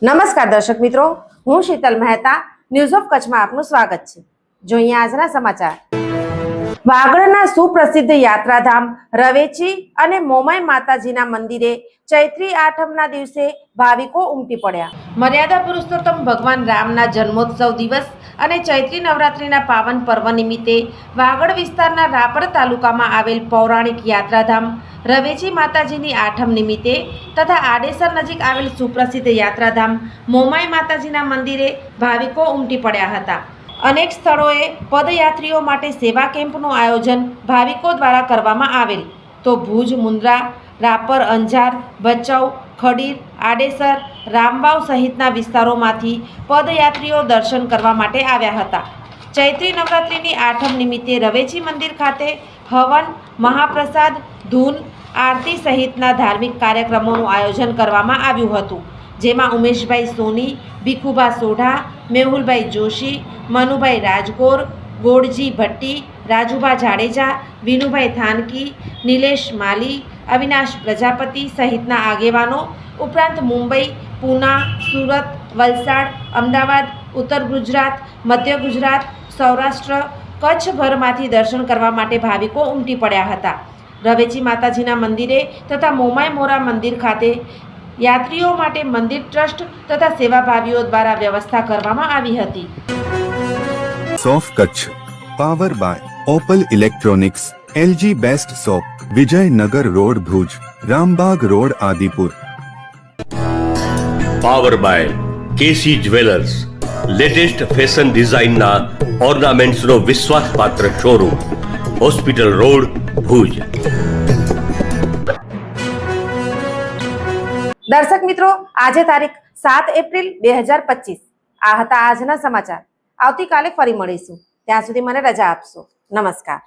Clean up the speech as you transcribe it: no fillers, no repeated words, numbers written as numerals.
નમસ્કાર દર્શક મિત્રો, હું શીતલ મહેતા ન્યૂઝ ઓફ કચ્છમાં આપનું સ્વાગત છે। જોઈએ આજના સમાચાર। વાગડના સુપ્રસિદ્ધ યાત્રાધામ રવેચી અને મોમાઈ માતાજીના મંદિરે ચૈત્રી આઠમના દિવસે ભાવિકો ઉમટી પડ્યા। મર્યાદા પુરુષોત્તમ ભગવાન રામના જન્મોત્સવ દિવસ અને ચૈત્રી નવરાત્રિના પાવન પર્વ નિમિત્તે વાગડ વિસ્તારના રાપર તાલુકામાં આવેલ પૌરાણિક યાત્રાધામ રવેચી માતાજીની આઠમ નિમિત્તે તથા આડેસર નજીક આવેલ સુપ્રસિદ્ધ યાત્રાધામ મોમાઈ માતાજીના મંદિરે ભાવિકો ઉમટી પડ્યા હતા। અનેક સ્થળોએ પદયાત્રીઓ માટે સેવા કેમ્પનું આયોજન ભાવિકો દ્વારા કરવામાં આવેલ તો ભુજ, મુન્દ્રા, રાપર, અંજાર, ભચાઉ, ખડીર, આડેસર, રામવાવ સહિતના વિસ્તારોમાંથી પદયાત્રીઓ દર્શન કરવા માટે આવ્યા હતા। ચૈત્રી નવરાત્રિની આઠમ નિમિત્તે રવેચી મંદિર ખાતે હવન, મહાપ્રસાદ, ધૂન, આરતી સહિતના ધાર્મિક કાર્યક્રમોનું આયોજન કરવામાં આવ્યું હતું, જેમાં ઉમેશભાઈ સોની, ભીખુભા સોઢા, મેહુલભાઈ જોશી, મનુભાઈ રાજગોર, ગોળજી ભટ્ટી, રાજુભા જાડેજા, વિનુભાઈ થાનકી, નિલેશ માલી, અવિનાશ પ્રજાપતિ સહિતના આગેવાનો ઉપરાંત મુંબઈ, પૂના, સુરત, વલસાડ, અમદાવાદ, ઉત્તર ગુજરાત, મધ્ય ગુજરાત, સૌરાષ્ટ્ર, કચ્છભરમાંથી દર્શન કરવા માટે ભાવિકો ઉમટી પડ્યા હતા। રવેચી માતાજીના મંદિરે તથા મોમાઈ મોરા મંદિર ખાતે યાત્રીઓ માટે મંદિર ટ્રસ્ટ તથા સેવાભાવીઓ દ્વારા વ્યવસ્થા કરવામાં આવી હતી। સોફ Kutch power by Opal electronics, LG best shop, Vijaynagar road Bhuj, Rambag road Adipur. Power by KC jewellers, latest fashion ડિઝાઇનના ઓર્નામેન્ટ્સનો વિશ્વાસપાત્ર શોરૂમ, હોસ્પિટલ રોડ ભુજ। દર્શક મિત્રો, આજે તારીખ 7 એપ્રિલ 2025 આ હતા આજના સમાચાર। આવતીકાલે ફરી મળીશું, ત્યાં સુધી મને રજા આપશો। નમસ્કાર।